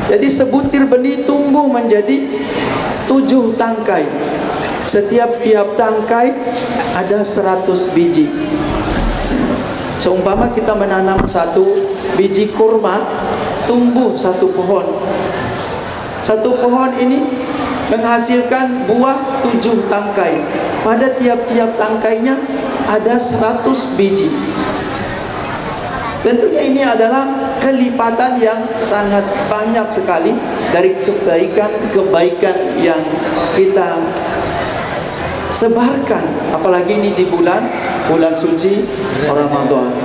Jadi sebutir benih tumbuh menjadi 7 tangkai. Setiap tangkai ada 100 biji. Seumpama kita menanam 1 biji kurma, tumbuh 1 pohon. 1 pohon ini menghasilkan buah 7 tangkai. Pada tiap-tiap tangkainya ada 100 biji. Tentunya ini adalah kelipatan yang sangat banyak sekali dari kebaikan-kebaikan yang kita sebarkan, apalagi ini di bulan suci Ramadan.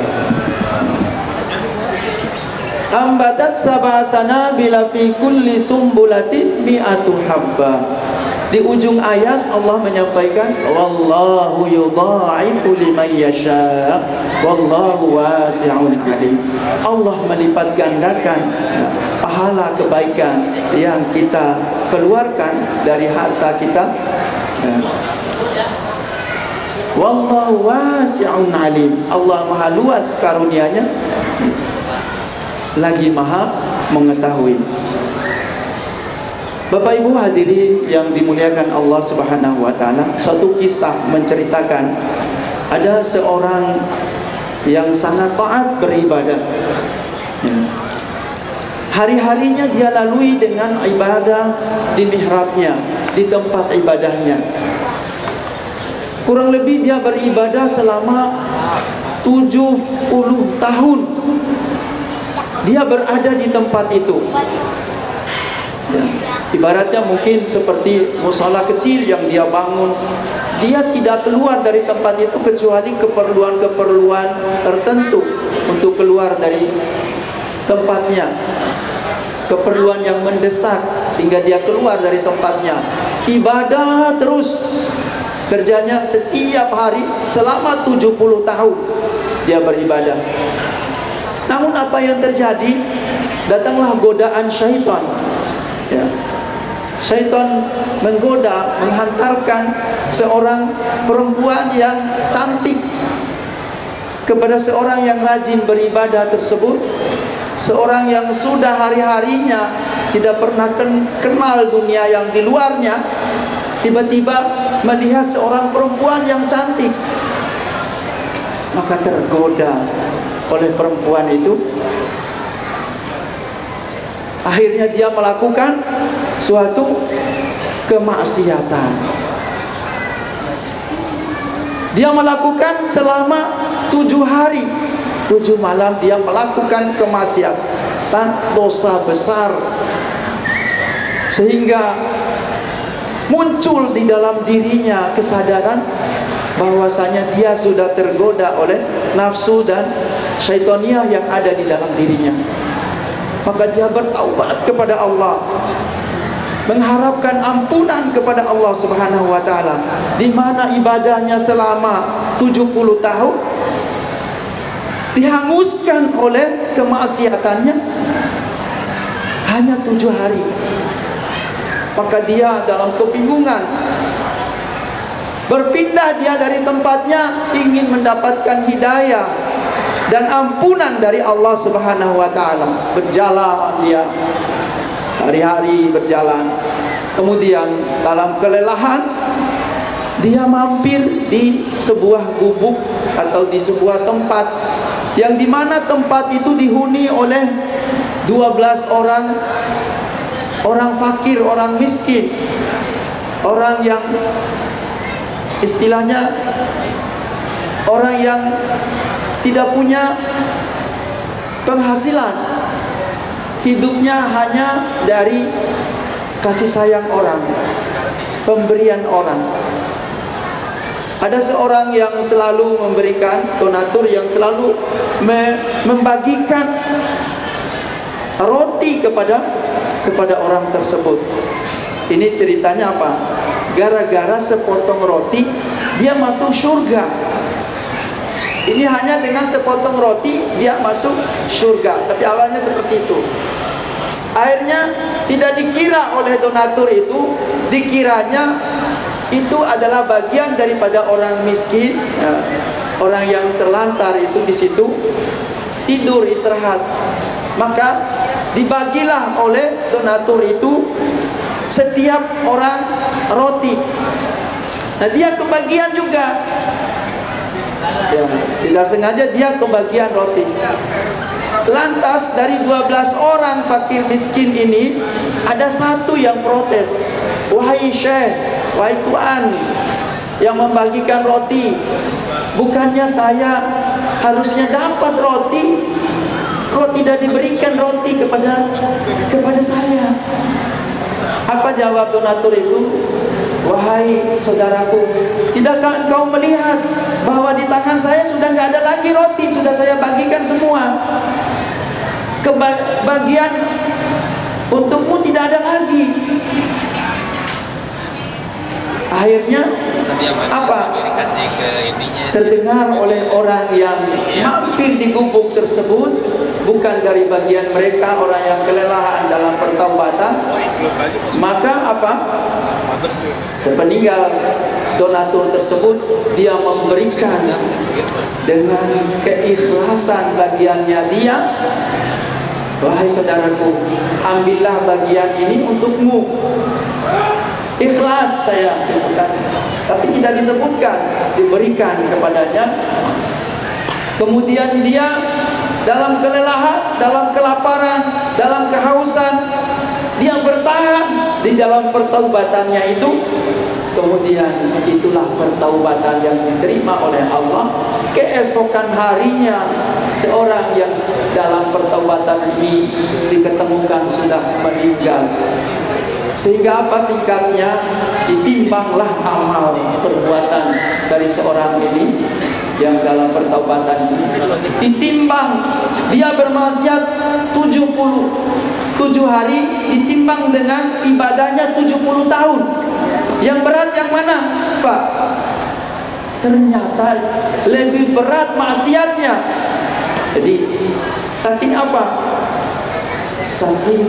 Ambatat sab'a sanabila fi kulli sumbulatin mi'atu habba. Di ujung ayat Allah menyampaikan wallahu yudha'ifu liman yasha' wallahu wasi'un alim. Allah melipat gandakan pahala kebaikan yang kita keluarkan dari harta kita. Wallahu wasi'un alim. Allah maha luas karunia-Nya, lagi maha mengetahui. Bapak Ibu hadirin yang dimuliakan Allah Subhanahu wa taala, satu kisah menceritakan ada seorang yang sangat taat beribadah. Hari-harinya dia lalui dengan ibadah di mihrabnya, di tempat ibadahnya. Kurang lebih dia beribadah selama 70 tahun. Dia berada di tempat itu. Ibaratnya mungkin seperti musala kecil yang dia bangun. Dia tidak keluar dari tempat itu kecuali keperluan-keperluan tertentu untuk keluar dari tempatnya. Keperluan yang mendesak sehingga dia keluar dari tempatnya. Ibadah terus. Kerjanya setiap hari selama 70 tahun dia beribadah. Namun apa yang terjadi? Datanglah godaan syaitan. Ya. Syaitan menggoda, menghantarkan seorang perempuan yang cantik kepada seorang yang rajin beribadah tersebut. Seorang yang sudah hari-harinya tidak pernah kenal dunia yang di luarnya, tiba-tiba melihat seorang perempuan yang cantik, maka tergoda oleh perempuan itu. Akhirnya dia melakukan suatu kemaksiatan. Dia melakukan selama 7 hari 7 malam dia melakukan kemaksiatan, dosa besar, sehingga muncul di dalam dirinya kesadaran bahwasanya dia sudah tergoda oleh nafsu dan syaitaniah yang ada di dalam dirinya. Maka dia bertaubat kepada Allah, mengharapkan ampunan kepada Allah Subhanahu wa taala, di mana ibadahnya selama 70 tahun dihanguskan oleh kemaksiatannya hanya 7 hari. Maka dia dalam kebingungan, berpindah dia dari tempatnya, ingin mendapatkan hidayah dan ampunan dari Allah Subhanahu wa taala. Berjalan dia, hari-hari berjalan. Kemudian dalam kelelahan dia mampir di sebuah gubuk atau di sebuah tempat yang dimana tempat itu dihuni oleh 12 orang fakir, orang miskin, orang yang istilahnya orang yang tidak punya penghasilan, hidupnya hanya dari kasih sayang orang, pemberian orang. Ada seorang yang selalu memberikan, donatur yang selalu membagikan roti kepada orang tersebut. Ini ceritanya apa? Gara-gara sepotong roti dia masuk surga. Ini hanya dengan sepotong roti dia masuk surga. Tapi awalnya seperti itu. Akhirnya tidak dikira oleh donatur itu, dikiranya itu adalah bagian daripada orang miskin, orang yang terlantar itu di situ tidur istirahat. Maka dibagilah oleh donatur itu setiap orang roti. Nah, dia kebagian juga. Ya, tidak sengaja dia kebagian roti. Lantas dari 12 orang fakir miskin ini ada satu yang protes. Wahai Syekh, wahai Tuan yang membagikan roti, bukannya saya harusnya dapat roti, kok tidak diberikan roti kepada saya? Apa jawab donatur itu? Wahai saudaraku, tidakkah engkau melihat bahwa di tangan saya sudah nggak ada lagi roti, sudah saya bagikan semua. Kebagian untukmu tidak ada lagi. Akhirnya apa? Terdengar oleh orang yang mampir di gubuk tersebut, bukan dari bagian mereka orang yang kelelahan dalam pertaubatan. Maka apa? Sepeninggal donatur tersebut, dia memberikan dengan keikhlasan bagiannya dia. Wahai saudaraku, ambillah bagian ini untukmu. Ikhlas saya, tapi tidak disebutkan, diberikan kepadanya. Kemudian dia dalam kelelahan, dalam kelaparan, dalam kehausan, dia bertahan di dalam pertaubatannya itu. Kemudian itulah pertaubatan yang diterima oleh Allah. Keesokan harinya seorang yang dalam pertaubatan ini diketemukan sudah meninggal. Sehingga apa singkatnya, ditimbanglah amal perbuatan dari seorang ini yang dalam pertaubatan ini. Ditimbang, dia bermaksiat 77 hari, ditimbang dengan ibadahnya 70 tahun. Yang berat yang mana, Pak? Ternyata lebih berat maksiatnya. Jadi saking apa? Saking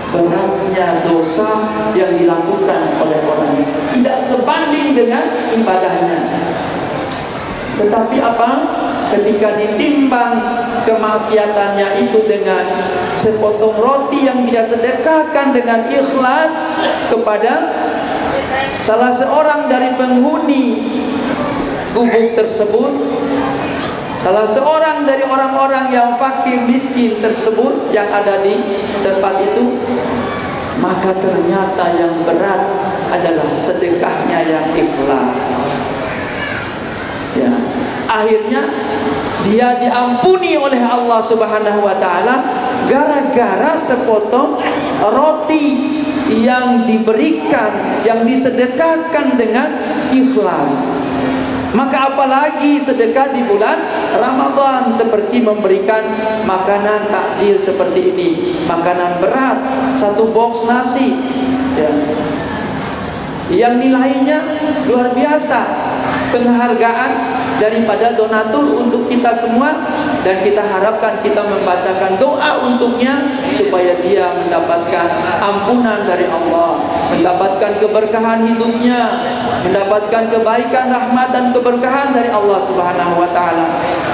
beratnya dosa yang dilakukan oleh orang, tidak sebanding dengan ibadahnya. Tetapi apa? Ketika ditimbang kemaksiatannya itu dengan sepotong roti yang dia sedekahkan dengan ikhlas kepada salah seorang dari penghuni gubuk tersebut, salah seorang dari orang-orang yang fakir miskin tersebut yang ada di tempat itu, maka ternyata yang berat adalah sedekahnya yang ikhlas. Ya, akhirnya dia diampuni oleh Allah Subhanahu wa taala gara-gara sepotong roti yang diberikan, yang disedekahkan dengan ikhlas. Maka apalagi sedekah di bulan Ramadan, seperti memberikan makanan takjil seperti ini, makanan berat, 1 box nasi, ya, yang nilainya luar biasa. Penghargaan daripada donatur untuk kita semua, dan kita harapkan kita membacakan doa untuknya supaya dia mendapatkan ampunan dari Allah, mendapatkan keberkahan hidupnya, mendapatkan kebaikan, rahmat dan keberkahan dari Allah Subhanahu wa taala.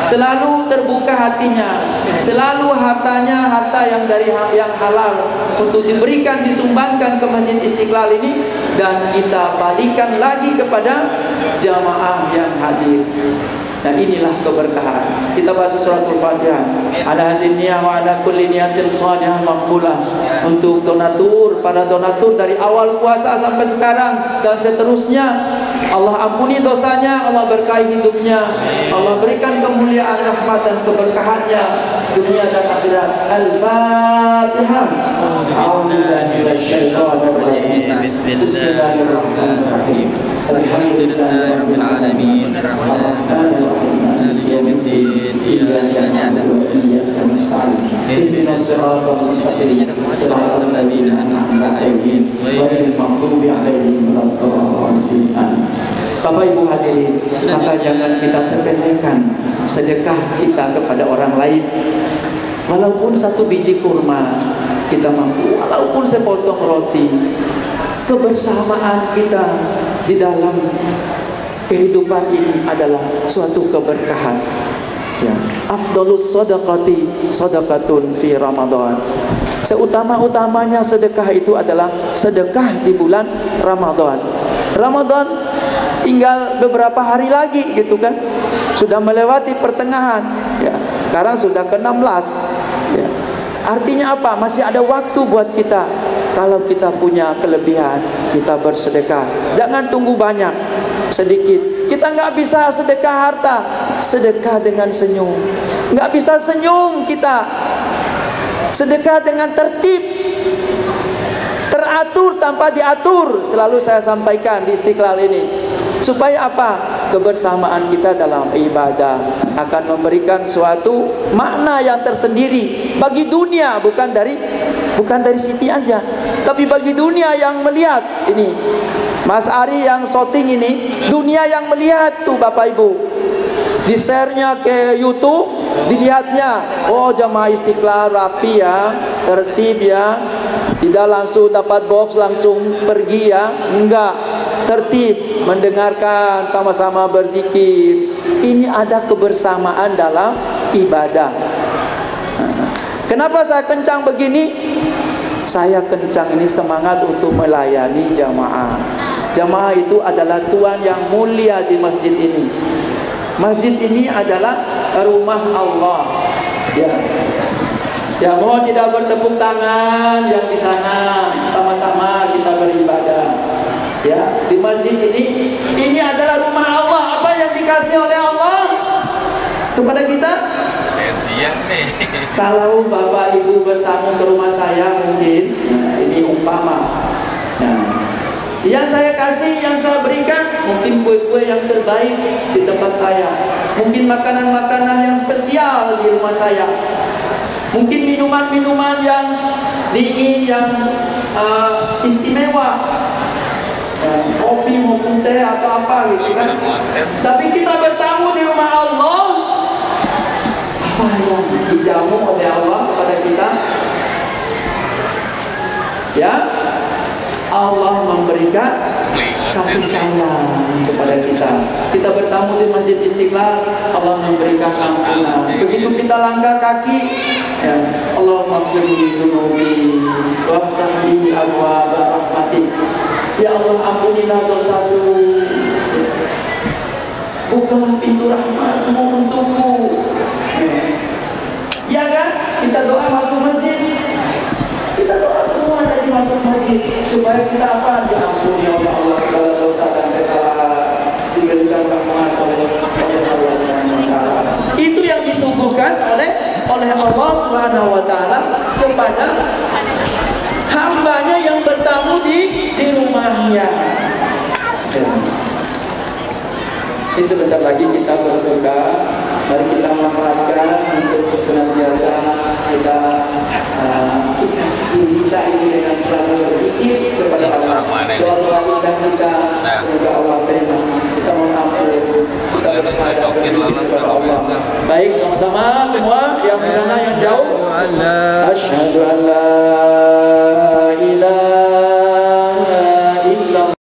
Selalu terbuka hatinya, selalu hartanya harta yang dari yang halal untuk diberikan, disumbangkan ke Masjid Istiqlal ini, dan kita balikan lagi kepada jamaah yang hadir. Dan inilah keberkahan. Kita baca suratul Fatihah. Ala hadin niyah wa ala kulli niyatin salihah maqbulah. Untuk donatur, para donatur dari awal puasa sampai sekarang dan seterusnya, Allah ampuni dosanya, Allah berkahi hidupnya, Allah berikan kemuliaan, rahmat dan keberkahannya dunia dan akhirat. Al-Fatihah. A'udzubillahi minasyaitonir rajim. Bismillahirrahmanirrahim. Alhamdulillahirabbil alamin. Arrahmanir rahim. Maliki yaumiddin. Iyyaka na'budu wa iyyaka nasta'in. Ihdinas siratal mustaqim. Siratal ladzina an'amta 'alaihim ghairil maghdubi 'alaihim waladdallin. Bapak Ibu hadirin, maka jangan kita sepelekan sedekah kita kepada orang lain. Walaupun 1 biji kurma kita mampu, walaupun sepotong roti, kebersamaan kita di dalam kehidupan ini adalah suatu keberkahan. Ya, afdalus sadaqati sadaqatun fi Ramadan. Seutama-utamanya sedekah itu adalah sedekah di bulan Ramadan. Ramadan tinggal beberapa hari lagi gitu kan. Sudah melewati pertengahan. Ya, sekarang sudah ke-16. Ya. Artinya apa? Masih ada waktu buat kita. Kalau kita punya kelebihan, kita bersedekah. Jangan tunggu banyak, sedikit. Kita nggak bisa sedekah harta, sedekah dengan senyum. Nggak bisa senyum kita, sedekah dengan tertib, teratur tanpa diatur. Selalu saya sampaikan di Istiqlal ini, supaya apa? Kebersamaan kita dalam ibadah akan memberikan suatu makna yang tersendiri bagi dunia, bukan dari Siti aja, tapi bagi dunia yang melihat. Ini Mas Ari yang syuting ini, dunia yang melihat tuh Bapak Ibu, di share-nya ke YouTube, dilihatnya, oh jamaah Istiqlal rapi ya, tertib ya, tidak langsung dapat box langsung pergi ya, enggak, tertib, mendengarkan, sama-sama berzikir. Ini ada kebersamaan dalam ibadah. Kenapa saya kencang begini? Saya kencang ini semangat untuk melayani jamaah. Jamaah itu adalah tuan yang mulia di masjid ini. Masjid ini adalah rumah Allah. Ya. Ya, mohon tidak bertepuk tangan yang di sana, sama-sama kita beribadah. Ya, di masjid ini adalah rumah Allah. Apa yang dikasih oleh Allah kepada kita? Siang nih. Kalau Bapak Ibu bertamu ke rumah saya mungkin, nah, ini umpama. Nah, yang saya kasih, yang saya berikan, mungkin kue-kue yang terbaik di tempat saya. Mungkin makanan-makanan yang spesial di rumah saya. Mungkin minuman-minuman yang dingin, yang istimewa. Kopi maupun teh atau apa gitu kan. Tapi kita bertamu di rumah Allah, apa yang dijamu oleh Allah kepada kita? Ya, Allah memberikan kasih sayang kepada kita. Kita bertamu di Masjid Istiqlal, Allah memberikan ampunan. Begitu kita langkah kaki, ya, Allah maghfirli dzunubi waftah li abwaab rahmatik. Ya Allah, ampunilah dosaku, bukalah pintu rahmatmu untukku. Ya kan? Kita doa masuk masjid, kita doa semua tadi masuk masjid, supaya kita apa? Diampuni oleh Allah segala dosa dan kesalahan, diberikan rahmat oleh Allah Subhanahu wa taala. Itu yang disuguhkan oleh Allah Subhanahu wa taala kepada hambanya yang bertamu di rumahnya. Ini sebentar lagi kita berdoa. Mari kita manfaatkan untuk senantiasa kita ikat diri kita ini dengan selalu berzikir kepada Allah. Doa-doa indah kita semoga Allah terima. Kita mohon ampun, kita bersyahadat berzikir kepada Allah. Baik, sama-sama semua yang di sana yang jauh. Asyhadu an la